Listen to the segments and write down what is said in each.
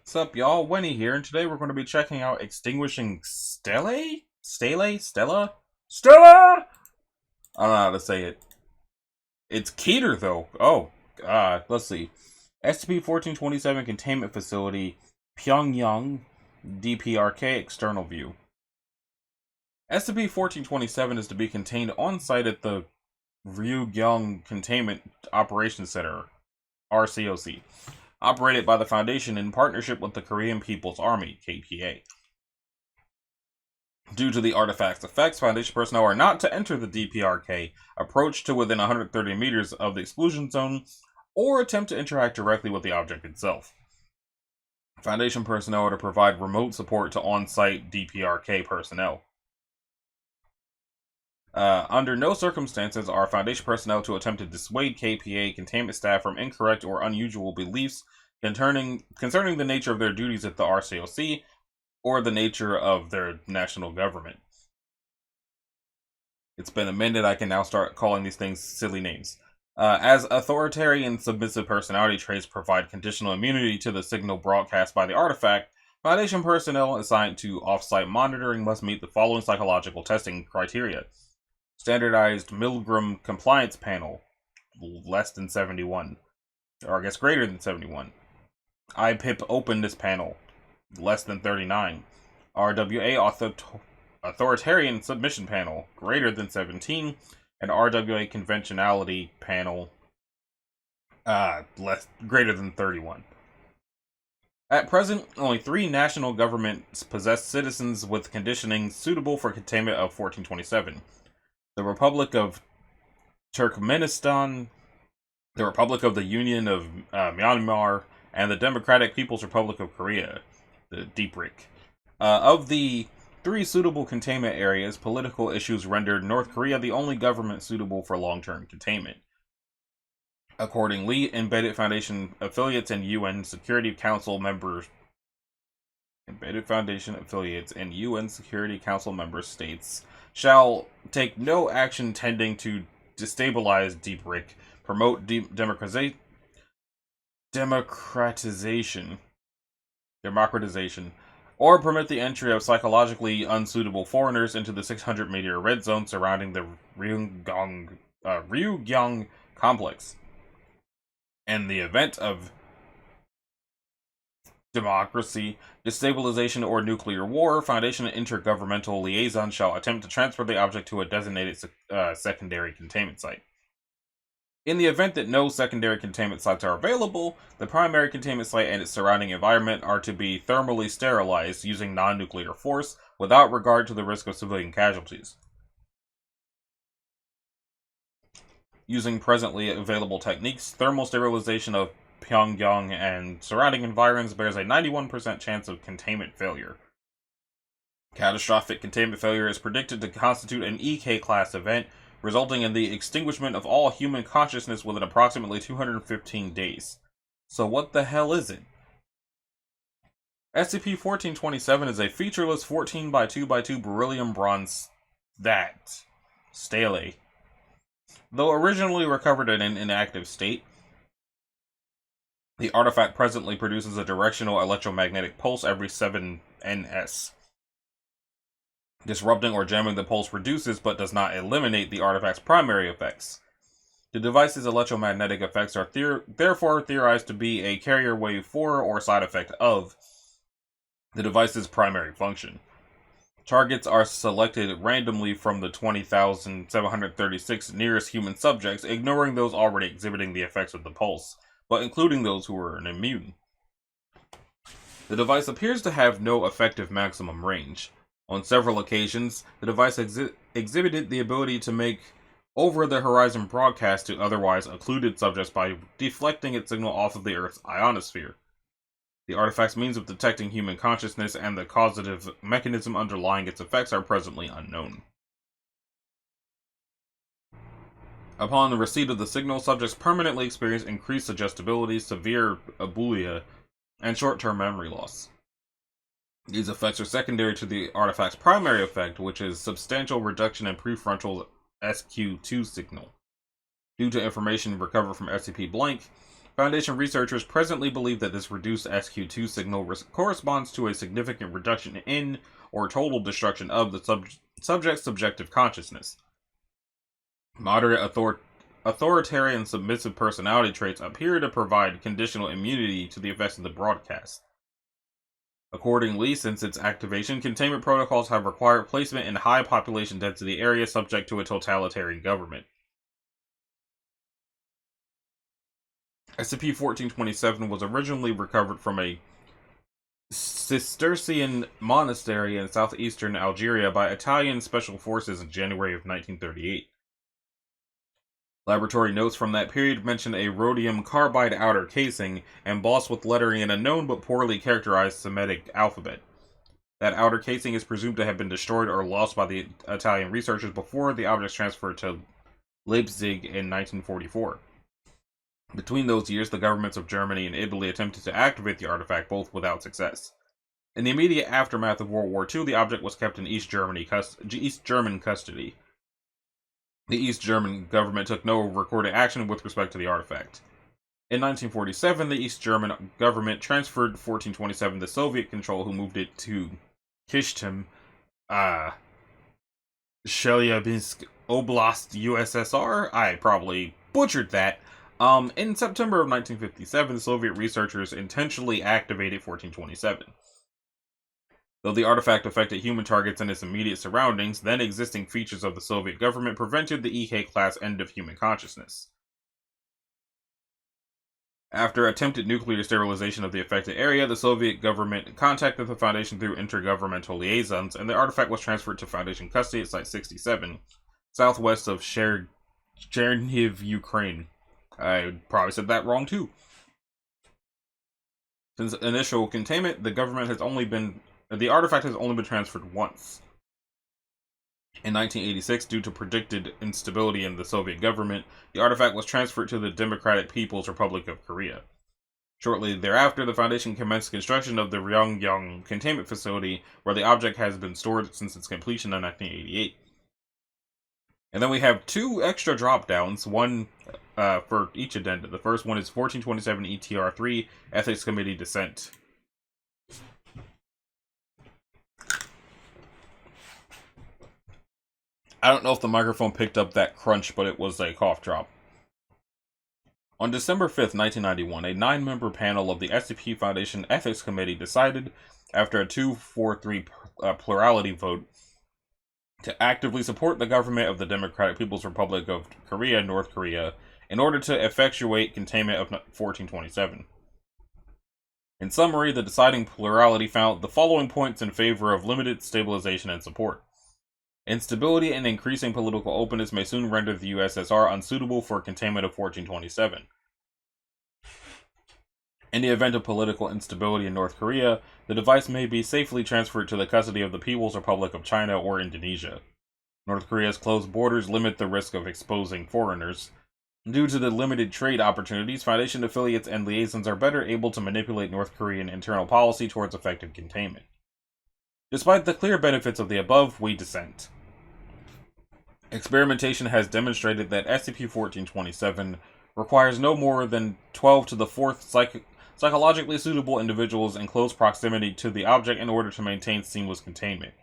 What's up, y'all? Winnie here, and today we're going to be checking out Extinguishing Stele? Stella? Stella? I don't know how to say it. It's Keter, though. Oh, God. Let's see. SCP-1427 Containment Facility, Pyongyang, DPRK External View. SCP-1427 is to be contained on-site at the Ryugyong Containment Operations Center, RCOC, operated by the Foundation in partnership with the Korean People's Army, KPA. Due to the artifact's effects, Foundation personnel are not to enter the DPRK, approach to within 130 meters of the exclusion zone, or attempt to interact directly with the object itself. Foundation personnel are to provide remote support to on-site DPRK personnel. Under no circumstances are Foundation personnel to attempt to dissuade KPA containment staff from incorrect or unusual beliefs concerning the nature of their duties at the RCOC or the nature of their national government. It's been amended. I can now start calling these things silly names. As authoritarian submissive personality traits provide conditional immunity to the signal broadcast by the artifact, Foundation personnel assigned to off-site monitoring must meet the following psychological testing criteria. Standardized Milgram Compliance Panel, less than 71. Or I guess greater than 71. IPIP Openness Panel, less than 39. RWA Authoritarian Submission Panel, greater than 17. And RWA Conventionality Panel, greater than 31. At present, only 3 national governments possess citizens with conditioning suitable for containment of 1427. The Republic of Turkmenistan, the Republic of the Union of Myanmar, and the Democratic People's Republic of Korea, the DPRK. Of the 3 suitable containment areas, political issues rendered North Korea the only government suitable for long-term containment. Accordingly, embedded Foundation affiliates and UN Security Council member states shall take no action tending to destabilize DPRK, promote democratization, or permit the entry of psychologically unsuitable foreigners into the 600-meter red zone surrounding the Ryugyong complex. In the event of democracy, destabilization, or nuclear war, Foundation intergovernmental liaison shall attempt to transfer the object to a designated secondary containment site. In the event that no secondary containment sites are available, the primary containment site and its surrounding environment are to be thermally sterilized using non-nuclear force without regard to the risk of civilian casualties. Using presently available techniques, thermal sterilization of Pyongyang and surrounding environs bears a 91% chance of containment failure. Catastrophic containment failure is predicted to constitute an EK-class event, resulting in the extinguishment of all human consciousness within approximately 215 days. So what the hell is it? SCP-1427 is a featureless 14x2x2 beryllium bronze stele. Though originally recovered in an inactive state, the artifact presently produces a directional electromagnetic pulse every 7 ns. Disrupting or jamming the pulse reduces but does not eliminate the artifact's primary effects. The device's electromagnetic effects are therefore theorized to be a carrier wave for or side effect of the device's primary function. Targets are selected randomly from the 20,736 nearest human subjects, ignoring those already exhibiting the effects of the pulse, but including those who were immune. The device appears to have no effective maximum range. On several occasions, the device exhibited the ability to make over-the-horizon broadcasts to otherwise occluded subjects by deflecting its signal off of the Earth's ionosphere. The artifact's means of detecting human consciousness and the causative mechanism underlying its effects are presently unknown. Upon the receipt of the signal, subjects permanently experience increased suggestibility, severe abulia, and short-term memory loss. These effects are secondary to the artifact's primary effect, which is substantial reduction in prefrontal SQ2 signal. Due to information recovered from SCP-Blank, Foundation researchers presently believe that this reduced SQ2 signal corresponds to a significant reduction in or total destruction of the subject's subjective consciousness. Moderate authoritarian submissive personality traits appear to provide conditional immunity to the effects of the broadcast. Accordingly, since its activation, containment protocols have required placement in high population density areas subject to a totalitarian government. SCP-1427 was originally recovered from a Cistercian monastery in southeastern Algeria by Italian special forces in January of 1938. Laboratory notes from that period mention a rhodium carbide outer casing embossed with lettering in a known but poorly characterized Semitic alphabet. That outer casing is presumed to have been destroyed or lost by the Italian researchers before the objects transferred to Leipzig in 1944. Between those years, the governments of Germany and Italy attempted to activate the artifact, both without success. In the immediate aftermath of World War II, the object was kept in East German custody. The East German government took no recorded action with respect to the artifact. In 1947, the East German government transferred 1427 to Soviet control, who moved it to Kishtim, Chelyabinsk Oblast, USSR. I probably butchered that. In September of 1957, Soviet researchers intentionally activated 1427. Though the artifact affected human targets and its immediate surroundings, then existing features of the Soviet government prevented the EK-class end of human consciousness. After attempted nuclear sterilization of the affected area, the Soviet government contacted the Foundation through intergovernmental liaisons, and the artifact was transferred to Foundation custody at Site 67, southwest of Chernihiv, Ukraine. I probably said that wrong too. Since initial containment, the artifact has only been transferred once. In 1986, due to predicted instability in the Soviet government, the artifact was transferred to the Democratic People's Republic of Korea. Shortly thereafter, the Foundation commenced construction of the Ryongyong containment facility, where the object has been stored since its completion in 1988. And then we have two extra drop-downs, one for each addendum. The first one is 1427 ETR3, Ethics Committee Dissent. I don't know if the microphone picked up that crunch, but it was a cough drop. On December 5th, 1991, a 9-member panel of the SCP Foundation Ethics Committee decided, after a 2-4-3 plurality vote, to actively support the government of the Democratic People's Republic of Korea, North Korea, in order to effectuate containment of 1427. In summary, the deciding plurality found the following points in favor of limited stabilization and support. Instability and increasing political openness may soon render the USSR unsuitable for containment of 1427. In the event of political instability in North Korea, the device may be safely transferred to the custody of the People's Republic of China or Indonesia. North Korea's closed borders limit the risk of exposing foreigners. Due to the limited trade opportunities, Foundation affiliates and liaisons are better able to manipulate North Korean internal policy towards effective containment. Despite the clear benefits of the above, we dissent. Experimentation has demonstrated that SCP-1427 requires no more than 12 to the 4th psychologically suitable individuals in close proximity to the object in order to maintain seamless containment.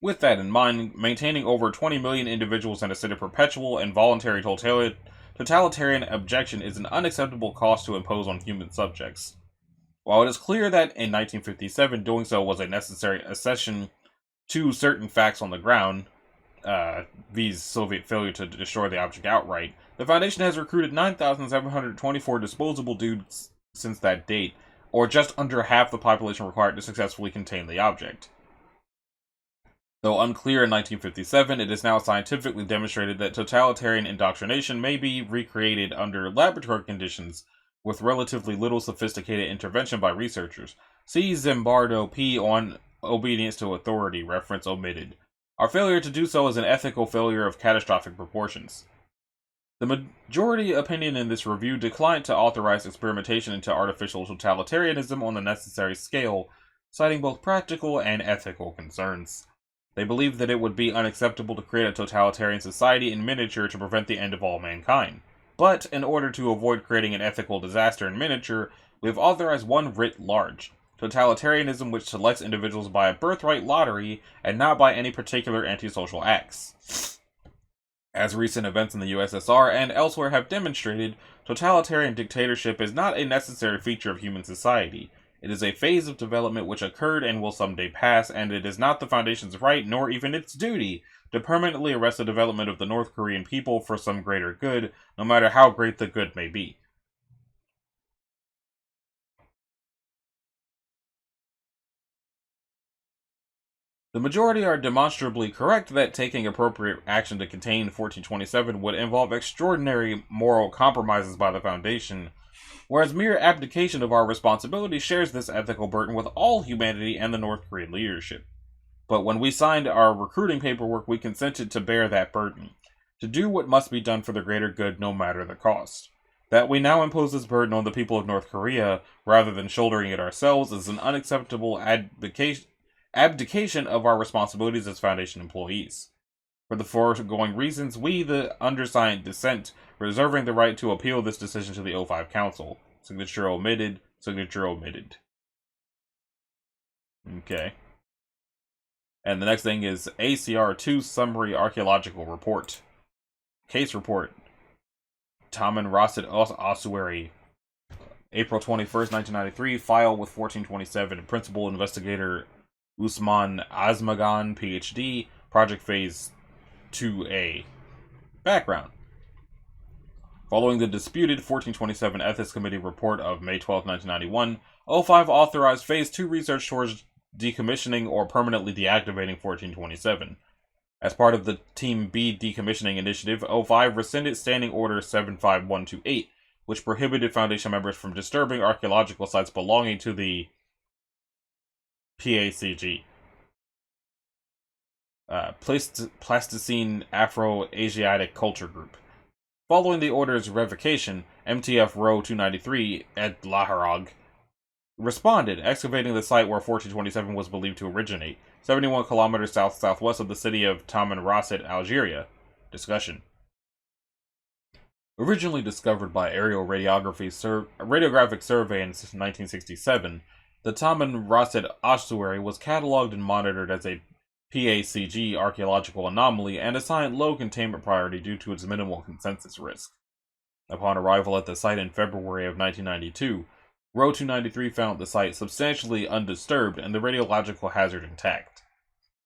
With that in mind, maintaining over 20 million individuals in a state of perpetual and voluntary totalitarian abjection is an unacceptable cost to impose on human subjects. While it is clear that in 1957 doing so was a necessary accession to certain facts on the ground, viz. Soviet failure to destroy the object outright, the Foundation has recruited 9,724 disposable dudes since that date, or just under half the population required to successfully contain the object. Though unclear in 1957, it is now scientifically demonstrated that totalitarian indoctrination may be recreated under laboratory conditions with relatively little sophisticated intervention by researchers. See Zimbardo P. on Obedience to Authority, reference omitted. Our failure to do so is an ethical failure of catastrophic proportions. The majority opinion in this review declined to authorize experimentation into artificial totalitarianism on the necessary scale, citing both practical and ethical concerns. They believe that it would be unacceptable to create a totalitarian society in miniature to prevent the end of all mankind. but in order to avoid creating an ethical disaster in miniature, we have authorized one writ large: totalitarianism, which selects individuals by a birthright lottery and not by any particular antisocial acts. As recent events in the USSR and elsewhere have demonstrated, totalitarian dictatorship is not a necessary feature of human society. It is a phase of development which occurred and will someday pass, and it is not the Foundation's right, nor even its duty, to permanently arrest the development of the North Korean people for some greater good, no matter how great the good may be. The majority are demonstrably correct that taking appropriate action to contain 1427 would involve extraordinary moral compromises by the Foundation, whereas mere abdication of our responsibility shares this ethical burden with all humanity and the North Korean leadership. But when we signed our recruiting paperwork, we consented to bear that burden, to do what must be done for the greater good no matter the cost. That we now impose this burden on the people of North Korea, rather than shouldering it ourselves, is an unacceptable abdication of our responsibilities as Foundation employees. For the foregoing reasons, we, the undersigned, dissent, reserving the right to appeal this decision to the O5 Council. Signature omitted. Signature omitted. Okay. And the next thing is ACR2 Summary Archaeological Report. Case Report. Taman Rasid Ossuary. April 21st, 1993. File with 1427. Principal Investigator Usman Azmagan, PhD. Project Phase 2A. Background. Following the disputed 1427 Ethics Committee report of May 12, 1991, O5 authorized Phase 2 research towards decommissioning or permanently deactivating 1427. As part of the Team B decommissioning initiative, O5 rescinded Standing Order 75128, which prohibited Foundation members from disturbing archaeological sites belonging to the PACG. Plasticine Afro-Asiatic Culture Group. Following the order's revocation, MTF Row 293 at Laharag responded, excavating the site where 1427 was believed to originate, 71 kilometers south-southwest of the city of Taman Rasid, Algeria. Discussion. Originally discovered by aerial radiographic survey in 1967, the Taman Rasid ossuary was catalogued and monitored as a PACG archaeological anomaly and assigned low containment priority due to its minimal consensus risk. Upon arrival at the site in February of 1992, Row 293 found the site substantially undisturbed and the radiological hazard intact.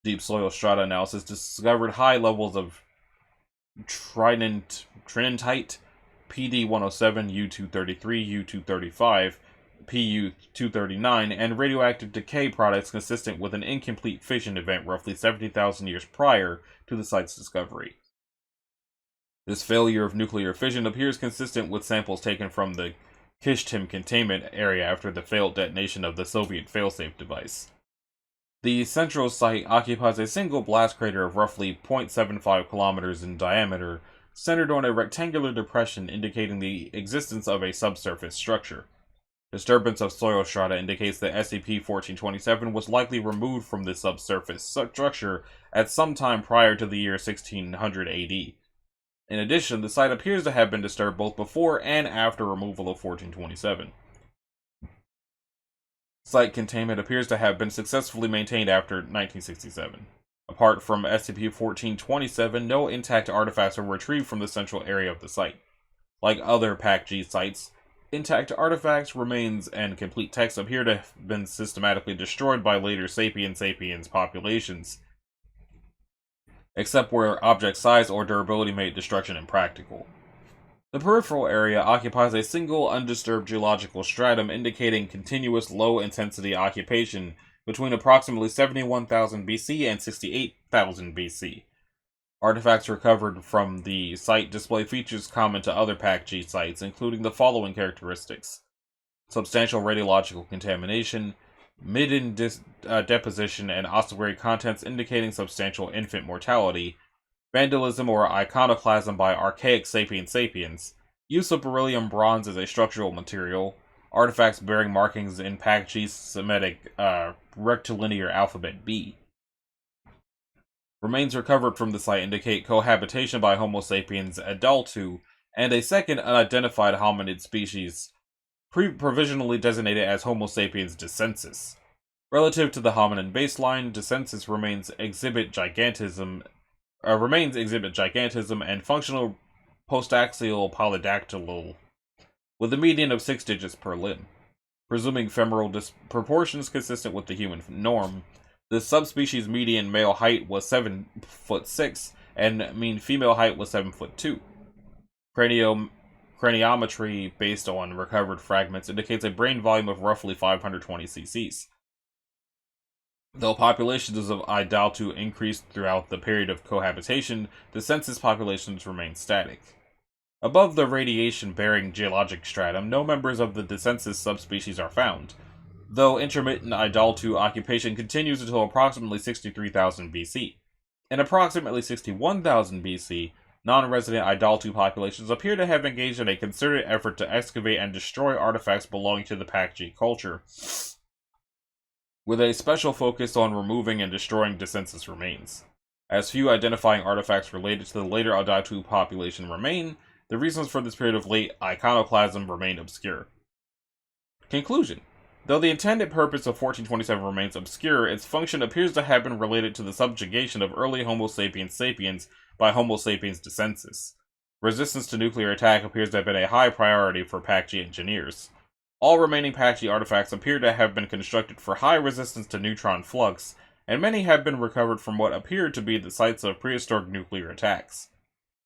Deep soil strata analysis discovered high levels of trinitite, PD-107, U-233, U-235, Pu-239, and radioactive decay products consistent with an incomplete fission event roughly 70,000 years prior to the site's discovery. This failure of nuclear fission appears consistent with samples taken from the Kishtim containment area after the failed detonation of the Soviet failsafe device. The central site occupies a single blast crater of roughly 0.75 kilometers in diameter, centered on a rectangular depression indicating the existence of a subsurface structure. Disturbance of soil strata indicates that SCP-1427 was likely removed from the subsurface structure at some time prior to the year 1600 AD. In addition, the site appears to have been disturbed both before and after removal of 1427. Site containment appears to have been successfully maintained after 1967. Apart from SCP-1427, no intact artifacts were retrieved from the central area of the site. Like other PAC-G sites, intact artifacts, remains, and complete texts appear to have been systematically destroyed by later sapiens populations, except where object size or durability made destruction impractical. The peripheral area occupies a single undisturbed geological stratum indicating continuous low-intensity occupation between approximately 71,000 BC and 68,000 BC. Artifacts recovered from the site display features common to other PAC-G sites, including the following characteristics: substantial radiological contamination, midden deposition and ossuary contents indicating substantial infant mortality, vandalism or iconoclasm by archaic sapiens, use of beryllium bronze as a structural material, artifacts bearing markings in PAC-G's Semitic rectilinear alphabet B. Remains recovered from the site indicate cohabitation by Homo sapiens adultu and a second unidentified hominid species, provisionally designated as Homo sapiens descensus. Relative to the hominin baseline, descensus remains exhibit gigantism and functional postaxial polydactyl, with a median of 6 digits per limb. Presuming femoral proportions consistent with the human norm, the subspecies median male height was 7'6", and mean female height was 7'2". Craniometry based on recovered fragments indicates a brain volume of roughly 520 cc's. Though populations of Idaltu increased throughout the period of cohabitation, the census populations remained static. Above the radiation-bearing geologic stratum, no members of the descensus subspecies are found, though intermittent Idaltu occupation continues until approximately 63,000 BC. In approximately 61,000 BC, non-resident Idaltu populations appear to have engaged in a concerted effort to excavate and destroy artifacts belonging to the Pak-G culture, with a special focus on removing and destroying descensus remains. As few identifying artifacts related to the later Idaltu population remain, the reasons for this period of late iconoclasm remain obscure. Conclusion. Though the intended purpose of 1427 remains obscure, its function appears to have been related to the subjugation of early Homo sapiens sapiens by Homo sapiens descensus. Resistance to nuclear attack appears to have been a high priority for Pak-G engineers. All remaining Pak-G artifacts appear to have been constructed for high resistance to neutron flux, and many have been recovered from what appeared to be the sites of prehistoric nuclear attacks.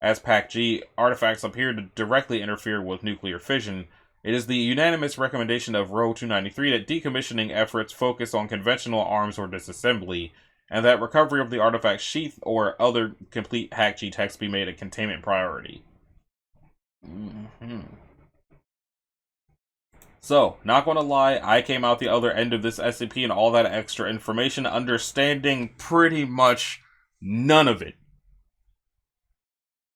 As Pak-G artifacts appear to directly interfere with nuclear fission, it is the unanimous recommendation of Row 293 that decommissioning efforts focus on conventional arms or disassembly, and that recovery of the artifact's sheath or other complete Pak-G text be made a containment priority. So, not gonna lie, I came out the other end of this SCP and all that extra information understanding pretty much none of it.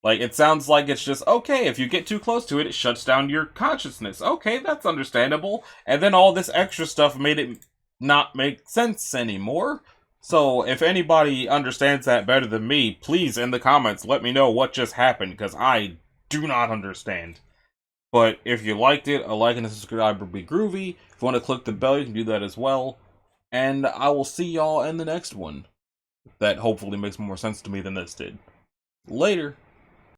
Like, it sounds like it's just, okay, if you get too close to it, it shuts down your consciousness. Okay, that's understandable. And then all this extra stuff made it not make sense anymore. So, if anybody understands that better than me, please, in the comments, let me know what just happened, because I do not understand. But if you liked it, a like and a subscribe would be groovy. If you want to click the bell, you can do that as well. And I will see y'all in the next one. That hopefully makes more sense to me than this did. Later.